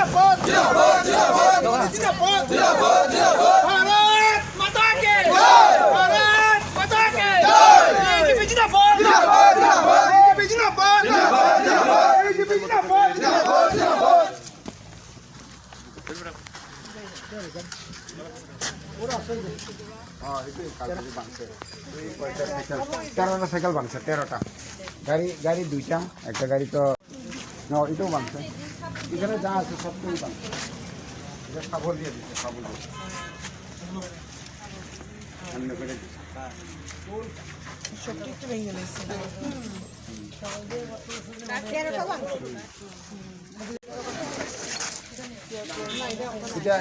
जिंदाबाद जिंदाबाद जिंदाबाद जिंदाबाद जिंदाबाद जिंदाबाद भारत माता के जय भारत माता के जय जिंदाबाद जिंदाबाद जिंदाबाद जिंदाबाद जिंदाबाद जिंदाबाद जिंदाबाद जिंदाबाद তেরোটা সাইকেল ভাঙছে 13টা গাড়ি দুইটা একটা গাড়ি তো এটাও ভাঙছে এখানে যা আছে সবটাই ভাঙছে এটা সাবল দিয়ে দিচ্ছে সাবল অন্য করে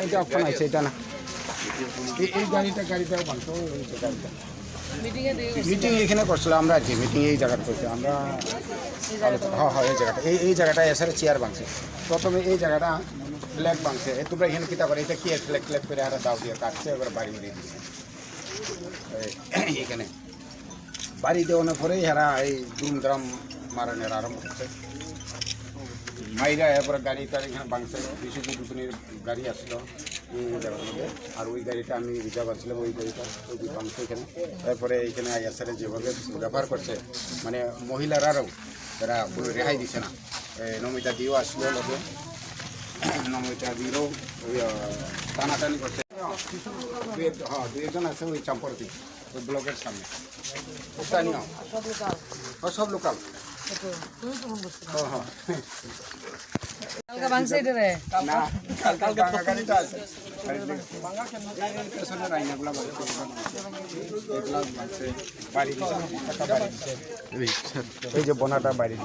এটা অপশন আছে এটা না এই গাড়িটাও ভাঙতো গাড়িটা মিটিং এখানে করছিল আমরা আর কি মিটিং এই জায়গাটা করছি আমরা হ্যাঁ এই জায়গাটা এই জায়গাটা এসে চেয়ার ভাঙছে প্রথমে এই জায়গাটা ফ্ল্যাগ ভাঙছে তোমরা এখানে কিতা করে এটা কি ফ্ল্যাগ করে আর দাও দিয়ে কাটছে এবার বাড়ি মেরে দিচ্ছে এখানে বাড়ি দেওয়ানোর পরে এরা এই দুমদ্রাম মারানোর আরম্ভ করছে মাইরা এরপরে গাড়িটা এখানে ভাঙছে বিশুদ্ধ দুপুরের গাড়ি আসলো জায়গার মধ্যে আর ওই গাড়িটা আমি রিজার্ভ আসছিলাম ওই গাড়িটা ওই ভাঙছে এখানে তারপরে এইখানে আইএসআরে যেভাবে ব্যবহার করছে মানে মহিলারাও তারা পুরো রেহাই দিচ্ছে না নমিতা দিয়েও আসলো লোকে নমিতা দিয়েও ওই টানাটানি করছে হ্যাঁ দুই একজন আছে ওই চাম্পরতি ওই ব্লকের সামনে স্থানীয় সব লোকাল এই যে বোনাটা বাইরে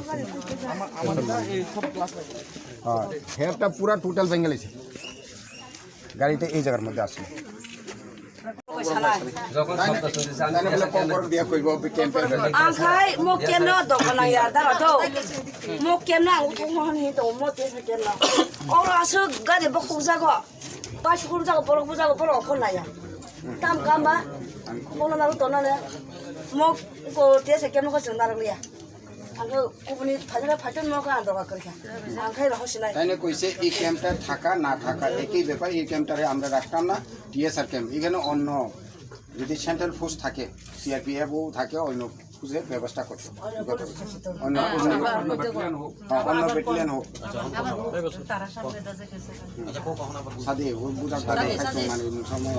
হেয়ারটা পুরা টোটাল ভেঙে গেছে গাড়িটা এই জায়গার মধ্যে আসে Angkai mau kena dok mana ya dah tahu. Mau kena aku mau ni tu mau tiada kena. Orang asal gade bakul jago. Pas kuru jago borok kon lah ya. Tam kamba. Kalau nalu tu nana. Mau ko tiada kena ko sendiri liya. Angkai kubuni fajar mau kan dok kerja. Angkai dah hosi naik. তাই না কইছে এই ক্যাম্পটা থাকা না থাকা একই ব্যাপার এই ক্যাম্পটারে আমরা রাখতাম না টিএসআর ক্যাম্প এখানে অন্য যদি সেন্ট্রাল ফোর্স থাকে সিআরপিএফও থাকে অন্য ফোর্সের ব্যবস্থা করতে অন্য ব্যাটালিয়ন হোক সাদে ও বুঝা পারে মানে সময়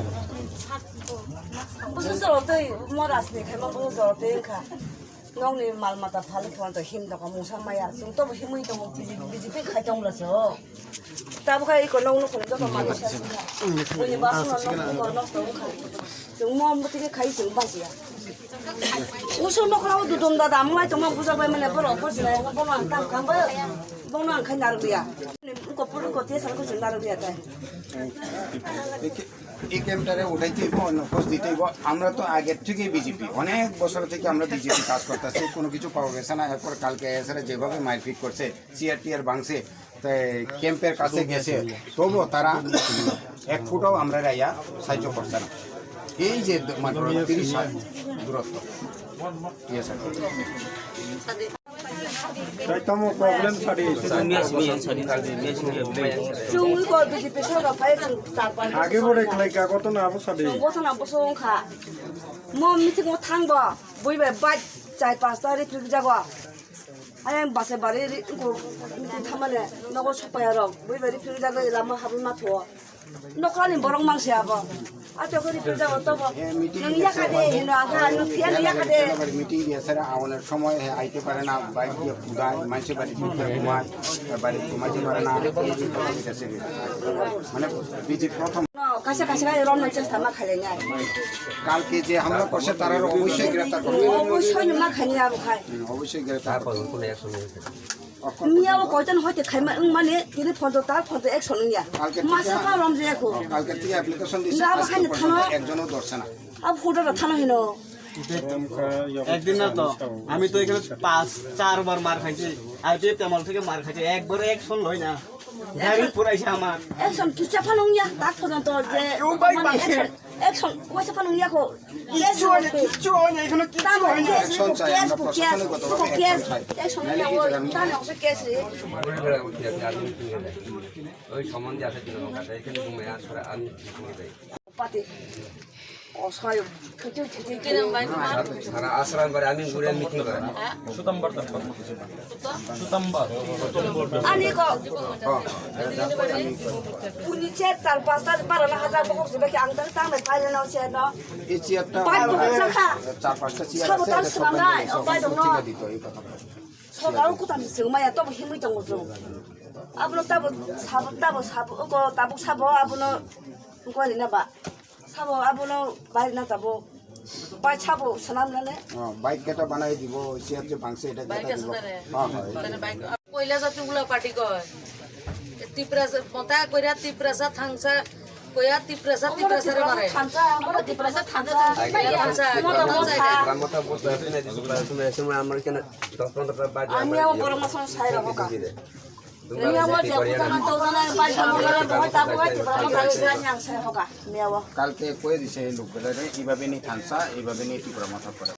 Bukan serotai moras ni, kalau bukan serotai kan. Nong ni mal mata paling tuan tu him dah kamu sama ya. Sungguh tu him itu biji biji kai jom lah so. Tapi kalau ikut nong nong kalau tu Malaysia sih. Punya bahasa nong nong tu kan. Semua mesti kai semua sih ya. Usul nong kalau tu dom dah damai tu mah bukan apa mana perlu apa sih. Kalau orang tam kampa, orang kan naruh dia. Kau perlu kau tiada salah kau naruh dia tu. এই ক্যাম্পটারে উঠাইতেই অন্য খোঁজ দিতেই আমরা তো আগের থেকেই BJP অনেক বছর থেকে আমরা বিজেপি কাজ করতেছি কোনো কিছু পাওয়া গেছে না এরপর কালকে এসে যেভাবে মারপিট করছে সিআরপিআর ভাঙছে তাই ক্যাম্পের কাছে গেছে তবুও তারা এক ফুটও আমরা রাইয়া সাহায্য করছে না এই যে মাত্র 30 হাত দূরত্ব प्रॉब्लम साड़ी आगे बढ़े खलाई का कत ना आबो साड़ी बसना बसों खा मो मीटिंग में थांग बा बुई बे बात चाय पास्ता रे फिर जागो आये बासे बारे को मीटिंग थामले नगो सपाया रो बुई बे फिर जागो लामा हाबु मा थो नखरानि बरं मांसे आबो आतो करि फिर जागो तो नों या कादे हेनो आगा नों फिया या कादे মিটিং দিয়েছে আওয়ানোর সময় আইতে পারে না বাইক দিয়ে পুরা মানুষের বাড়ি ঘুমায় বাড়ি ঘুমাইতে পারে না মানে বিজেপি প্রথম কাছে কাছে রম নাই চেষ্টা মা খাইলে নাই কালকে যে হামলা করছে তারা অবশ্যই গ্রেফতার করবে অবশ্যই মা খাইনি আবো খাই অবশ্যই গ্রেফতার করবে কোন অ্যাকশন মিয়াও কয়জন হইতে খাইমা মানে তিনি ফটো তার ফটো অ্যাকশন নিয়া মাসা রম যে কো কালকে থেকে অ্যাপ্লিকেশন দিছে একজনও ধরছে না আব ফটোটা থানা হেনো একদিন না তো আমি তো এখানে 5-4 বার মার খাইছি আইতে তেমল থেকে মার খাইছি একবারে অ্যাকশন লই না গাড়ি পুরাইছে আমার অ্যাকশন কি চাপানো নিয়া তার পর্যন্ত যে একশন পয়সা পানো ইয়াকো কিচ্ছু হয় না, কিচ্ছু হয় না, এখানে কিচ্ছু হয় না। অ্যাকশন চাই, আমরা প্রশাসনিকগতভাবে অ্যাকশন চাই। একশন কেস রে ওই সম্বন্ধে আছে তৃণমূল এখানে ঘুমে আসলে আমি পাতে অসহায় কিছু সারা আশ্রম করে আমি ঘুরে মিটিং করে আনি কো পুনি চেক তার পাঁচটা 12,000 বকস বেকে আংতার তামে ফাইলে নাও সে না এই চেয়ারটা পাঁচ বছর রাখা 4-5টা চেয়ার সাবো আছে তার এটা সুনাম সবাই নাই মিলে বাই দং ন ঠিক দিত এই কথা সকাল কুতাম সিংমায়া তো হিমই দং জো আবনো তাবো সাবো কো তাবো সাবো আবনো কই না বা সাবো আবনো বাই না তাবো বাই সাবো সুনাম নালে বাইক কেটা বানাই দিব চেয়ার যে ভাঙছে এটা কেটা দিব হ্যাঁ হ্যাঁ পয়লা জাতিগুলা পার্টি কয় তিপ্রাসা পতা কইরা তিপ্রাসা থাংসা কইয়া তিপ্রাসারে মারে খানসা আমরা দিপ্রাসা খানসা গ্রাম কথা বলতে আসে না দিস সময় আমার কেন 10-15টা বাজে আমি আমার পরামর্শ সাই রাখো কা আমি আমার জানা তো জানা বাই সাবো বহুত তাবো দিপ্রাসা সাই রাখো কা মিয়াও কালকে কয়ে দিছে এই লোকগুলো এইভাবে নি থানসা এইভাবে নি ত্রিপুরা মাথা করে